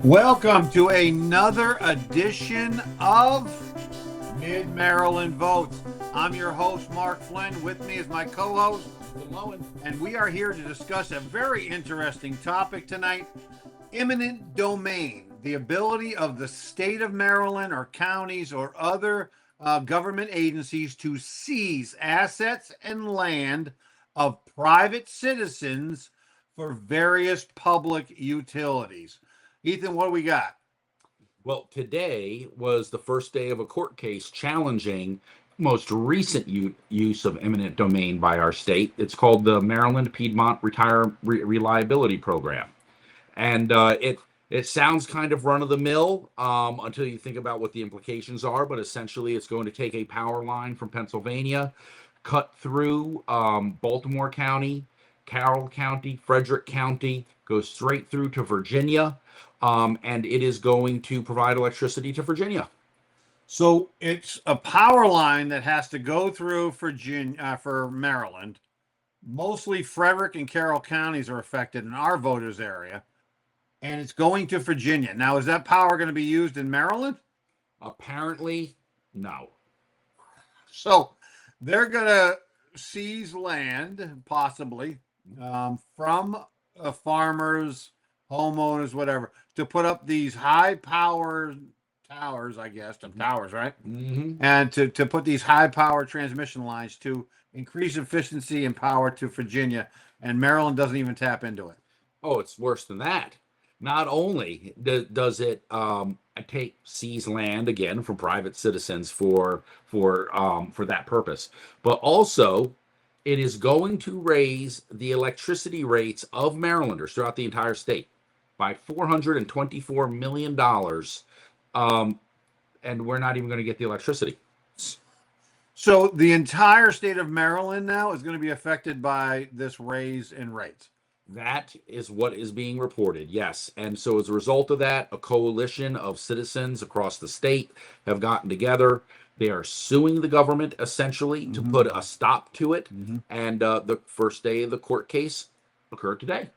Welcome to another edition of Mid-Maryland Votes. I'm your host, Mark Flynn. With me is my co-host, Lowen, and we are here to discuss a very interesting topic tonight, eminent domain, the ability of the state of Maryland or counties or other government agencies to seize assets and land of private citizens for various public utilities. Ethan, what do we got? Well, today was the first day of a court case challenging most recent use of eminent domain by our state. It's called the Maryland Piedmont Reliability Program. And it sounds kind of run of the mill until you think about what the implications are. But essentially, it's going to take a power line from Pennsylvania, cut through Baltimore County, Carroll County, Frederick County, go straight through to Virginia. And it is going to provide electricity to Virginia. So it's a power line that has to go through Virginia for Maryland. Mostly Frederick and Carroll counties are affected in our voters area, and it's going to Virginia. Now, is that power going to be used in Maryland? Apparently, no. So they're going to seize land, possibly, from farmers, homeowners, whatever, to put up these high power towers, I guess, towers, right? Mm-hmm. And to put these high power transmission lines to increase efficiency and power to Virginia. And Maryland doesn't even tap into it. Oh, it's worse than that. Not only does it seize land again from private citizens for that purpose, but also it is going to raise the electricity rates of Marylanders throughout the entire state by $424 million, and we're not even going to get the electricity. So the entire state of Maryland now is going to be affected by this raise in rates. That is what is being reported, yes. And so as a result of that, a coalition of citizens across the state have gotten together. They are suing the government, essentially, to put a stop to it. Mm-hmm. And the first day of the court case occurred today.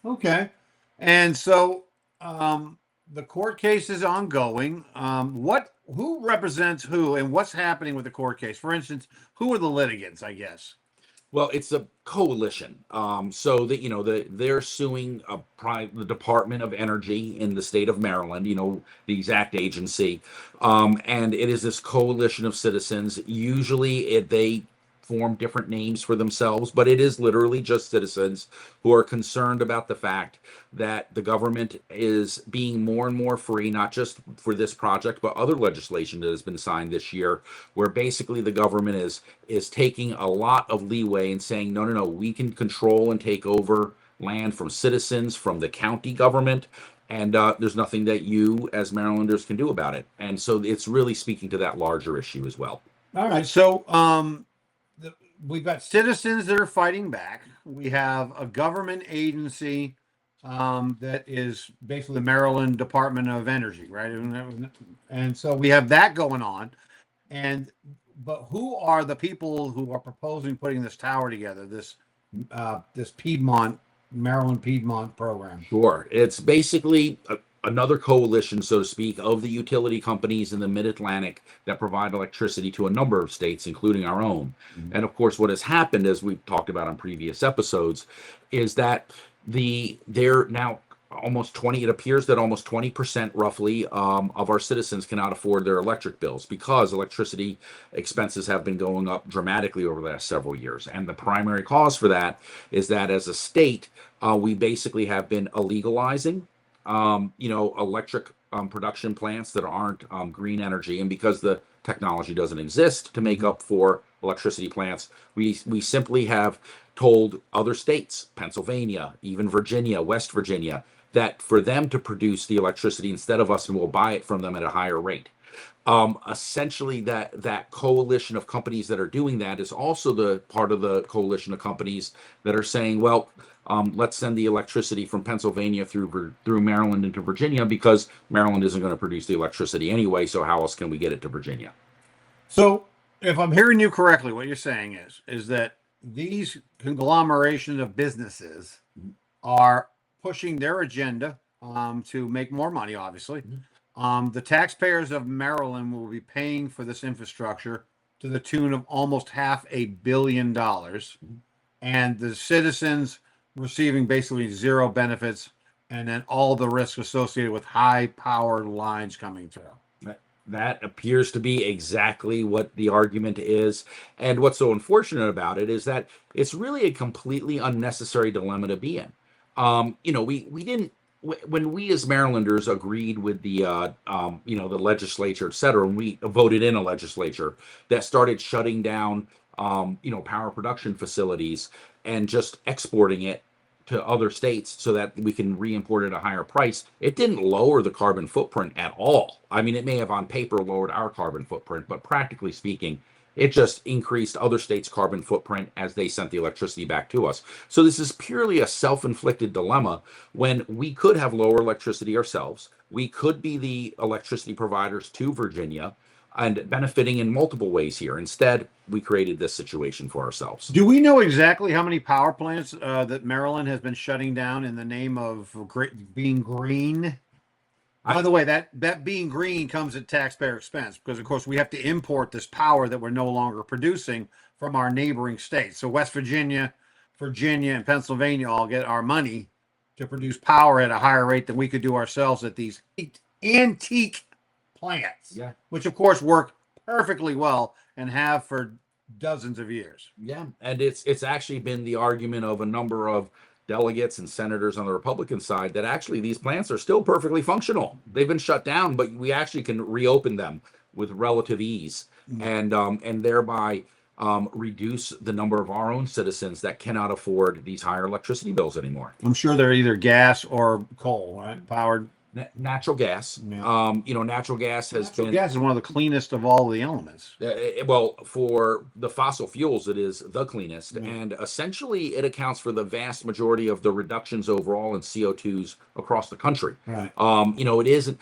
Okay. And so the court case is ongoing. Who represents who, and what's happening with the court case? For instance, who are the litigants, I guess? Well, it's a coalition. So that they're suing the Department of Energy in the state of Maryland, the exact agency. And it is this coalition of citizens. Usually they form different names for themselves, but it is literally just citizens who are concerned about the fact that the government is being more and more free, not just for this project, but other legislation that has been signed this year, where basically the government is taking a lot of leeway and saying, no, we can control and take over land from citizens, from the county government, and there's nothing that you as Marylanders can do about it. And so it's really speaking to that larger issue as well. All right. So we've got citizens that are fighting back. We have a government agency that is basically the Maryland Department of Energy, right? And so we have that going on. But who are the people who are proposing putting this tower together, this Maryland Piedmont program? Sure. It's basically another coalition, so to speak, of the utility companies in the mid-Atlantic that provide electricity to a number of states, including our own. Mm-hmm. And of course, what has happened, as we've talked about on previous episodes, is that they're now it appears that almost 20% roughly of our citizens cannot afford their electric bills because electricity expenses have been going up dramatically over the last several years. And the primary cause for that is that as a state, we basically have been illegalizing electric production plants that aren't green energy. And because the technology doesn't exist to make up for electricity plants, we simply have told other states, Pennsylvania, even Virginia, West Virginia, that for them to produce the electricity instead of us, and we'll buy it from them at a higher rate. Essentially, that coalition of companies that are doing that is also the part of the coalition of companies that are saying, well, let's send the electricity from Pennsylvania through Maryland into Virginia because Maryland isn't going to produce the electricity anyway, so how else can we get it to Virginia? So if I'm hearing you correctly, what you're saying is that these conglomerations of businesses are pushing their agenda to make more money, obviously. Mhm. The taxpayers of Maryland will be paying for this infrastructure to the tune of almost $500 million, Mhm. and the citizens receiving basically zero benefits, and then all the risk associated with high powered lines coming through. That appears to be exactly what the argument is. And what's so unfortunate about it is that it's really a completely unnecessary dilemma to be in. We didn't, when we as Marylanders agreed with the legislature, et cetera, and we voted in a legislature that started shutting down, power production facilities and just exporting it to other states so that we can re-import it at a higher price, it didn't lower the carbon footprint at all. I mean, it may have on paper lowered our carbon footprint, but practically speaking, it just increased other states' carbon footprint as they sent the electricity back to us. So this is purely a self-inflicted dilemma when we could have lower electricity ourselves. We could be the electricity providers to Virginia and benefiting in multiple ways here. Instead, we created this situation for ourselves. Do we know exactly how many power plants that Maryland has been shutting down in the name of being green? By the way, that being green comes at taxpayer expense because, of course, we have to import this power that we're no longer producing from our neighboring states. So West Virginia, Virginia, and Pennsylvania all get our money to produce power at a higher rate than we could do ourselves at these antique plants, Yeah. which, of course, work perfectly well and have for dozens of years. Yeah, and it's actually been the argument of a number of delegates and senators on the Republican side that actually these plants are still perfectly functional. They've been shut down, but we actually can reopen them with relative ease, and thereby reduce the number of our own citizens that cannot afford these higher electricity bills anymore. I'm sure they're either gas or coal, right? Powered. Natural gas. Yeah. Natural gas has Natural been gas is one of the cleanest of all the elements. well, for the fossil fuels, it is the cleanest, and essentially it accounts for the vast majority of the reductions overall in CO2s across the country. Right. It isn't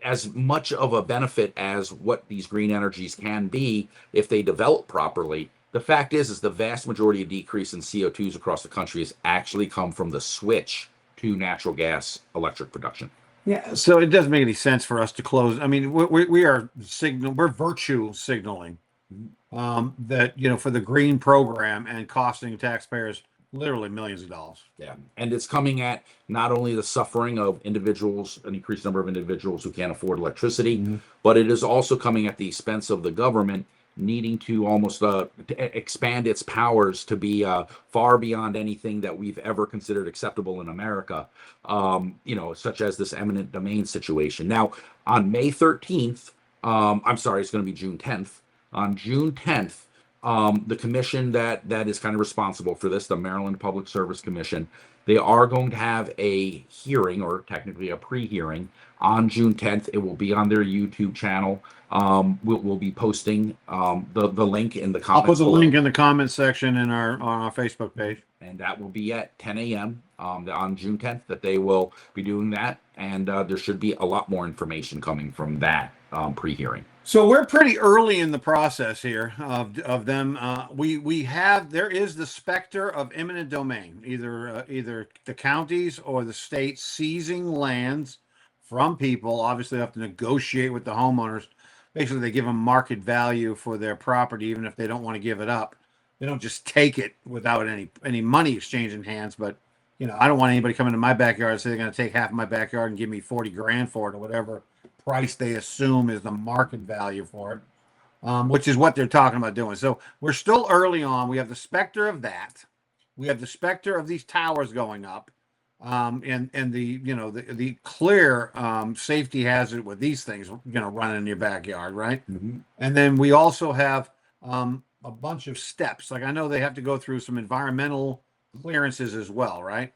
as much of a benefit as what these green energies can be if they develop properly. The fact is the vast majority of decrease in CO2s across the country has actually come from the switch to natural gas electric production. Yeah, so it doesn't make any sense for us to close. I mean, we're virtue signaling that, for the green program and costing taxpayers literally millions of dollars. Yeah, and it's coming at not only the suffering of individuals, an increased number of individuals who can't afford electricity, but it is also coming at the expense of the government needing to almost to expand its powers to be far beyond anything that we've ever considered acceptable in America, such as this eminent domain situation. Now, on May 13th, I'm sorry, it's going to be June 10th. On June 10th, the commission that is kind of responsible for this, the Maryland Public Service Commission, they are going to have a hearing, or technically a pre-hearing, on June 10th. It will be on their YouTube channel. We'll be posting the link in the comments. I'll put the below. link in the comment section on our Facebook page. And that will be at 10 a.m. On June 10th that they will be doing that. And there should be a lot more information coming from that pre-hearing. So we're pretty early in the process here of them. There is the specter of eminent domain, either the counties or the state seizing lands from people. Obviously, they have to negotiate with the homeowners. Basically, they give them market value for their property, even if they don't want to give it up. They don't just take it without any money exchanging hands. But I don't want anybody coming to my backyard and say they're going to take half of my backyard and give me 40 grand for it or whatever price they assume is the market value for it, which is what they're talking about doing. So we're still early on. We have the specter of that. We have the specter of these towers going up, and the clear safety hazard with these things running in your backyard, right? And then we also have a bunch of steps. Like I know they have to go through some environmental clearances as well, right?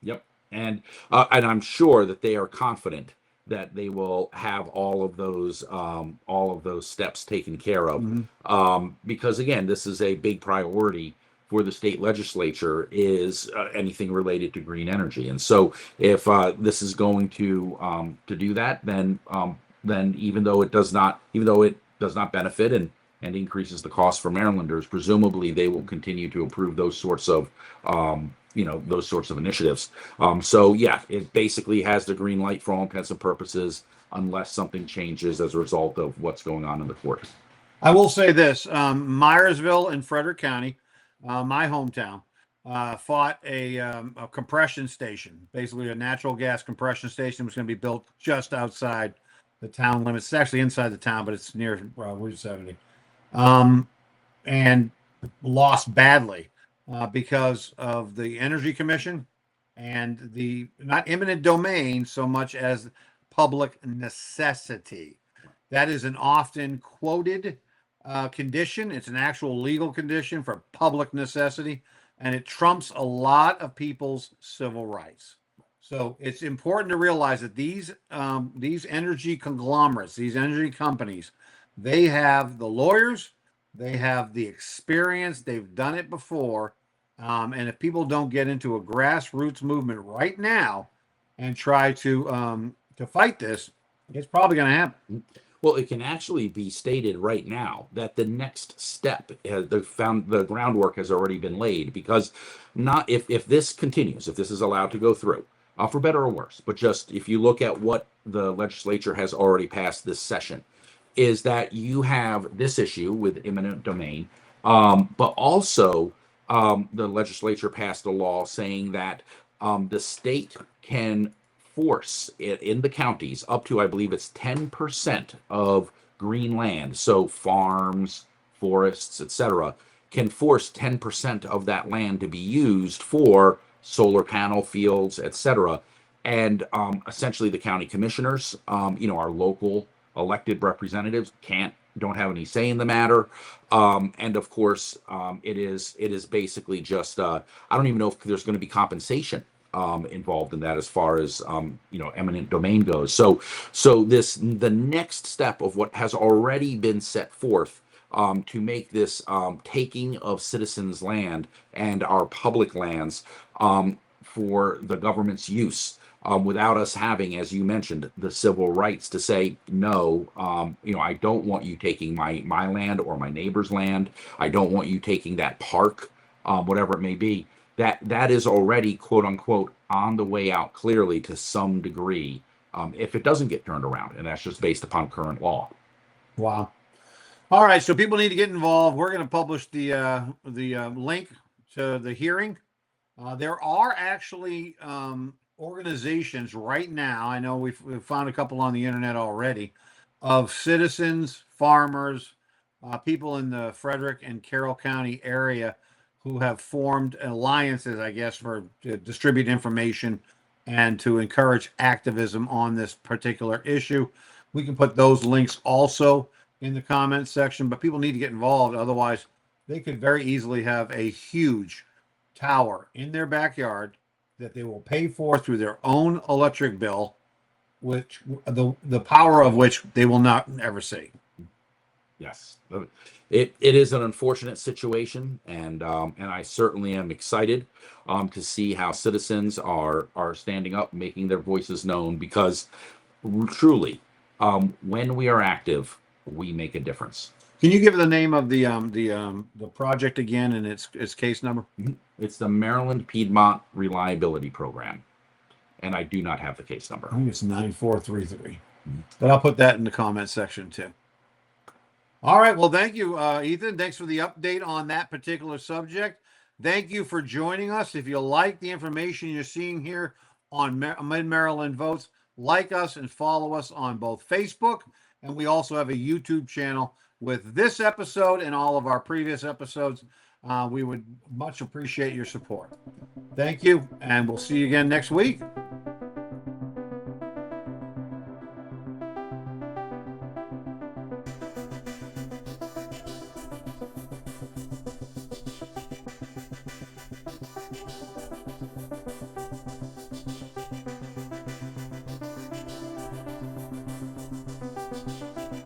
Yep. And I'm sure that they are confident that they will have all of those steps taken care of, because again, this is a big priority for the state legislature, is anything related to green energy. And so if this is going to do that, then even though it does not benefit and increases the cost for Marylanders, presumably they will continue to approve those sorts of those sorts of initiatives. So yeah, it basically has the green light for all intents and purposes, unless something changes as a result of what's going on in the court. I will say this: Myersville in Frederick County, my hometown, fought a compression station, basically a natural gas compression station, was going to be built just outside the town limits. It's actually inside the town, but it's near Route 70, and lost badly because of the Energy Commission and the not eminent domain so much as public necessity. That is an often quoted condition. It's an actual legal condition for public necessity, and it trumps a lot of people's civil rights. So it's important to realize that these energy conglomerates, these energy companies, they have the lawyers, they have the experience, they've done it before. And if people don't get into a grassroots movement right now and try to fight this, it's probably going to happen. Well, it can actually be stated right now that the next step, the groundwork has already been laid, because not if this continues, if this is allowed to go through, for better or worse, but just if you look at what the legislature has already passed this session, is that you have this issue with eminent domain, but also the legislature passed a law saying that the state can force it in the counties up to, I believe it's 10% of green land, so farms, forests, etc., can force 10% of that land to be used for solar panel fields, etc. And essentially the county commissioners, our local elected representatives don't have any say in the matter. And of course, it is basically just I don't even know if there's going to be compensation involved in that as far as eminent domain goes. So the next step of what has already been set forth to make this taking of citizens' land and our public lands for the government's use, without us having, as you mentioned, the civil rights to say no. I don't want you taking my land or my neighbor's land. I don't want you taking that park, whatever it may be. That is already, quote unquote, on the way out clearly to some degree, if it doesn't get turned around, and that's just based upon current law. Wow. All right, so people need to get involved. We're going to publish the link to the hearing. There are actually organizations right now. I know we've found a couple on the internet already, of citizens, farmers, people in the Frederick and Carroll County area who have formed alliances, I guess, to distribute information and to encourage activism on this particular issue. We can put those links also in the comments section, but people need to get involved. Otherwise, they could very easily have a huge tower in their backyard that they will pay for through their own electric bill, which the power of which they will not ever see. Yes, it is an unfortunate situation, and I certainly am excited to see how citizens are standing up, making their voices known, because truly, when we are active, we make a difference. Can you give the name of the project again and its case number? It's the Maryland Piedmont Reliability Program, and I do not have the case number. I think it's 9433, but I'll put that in the comment section too. All right. Well, thank you, Ethan. Thanks for the update on that particular subject. Thank you for joining us. If you like the information you're seeing here on Mid-Maryland Votes, like us and follow us on both Facebook, and we also have a YouTube channel with this episode and all of our previous episodes. We would much appreciate your support. Thank you, and we'll see you again next week.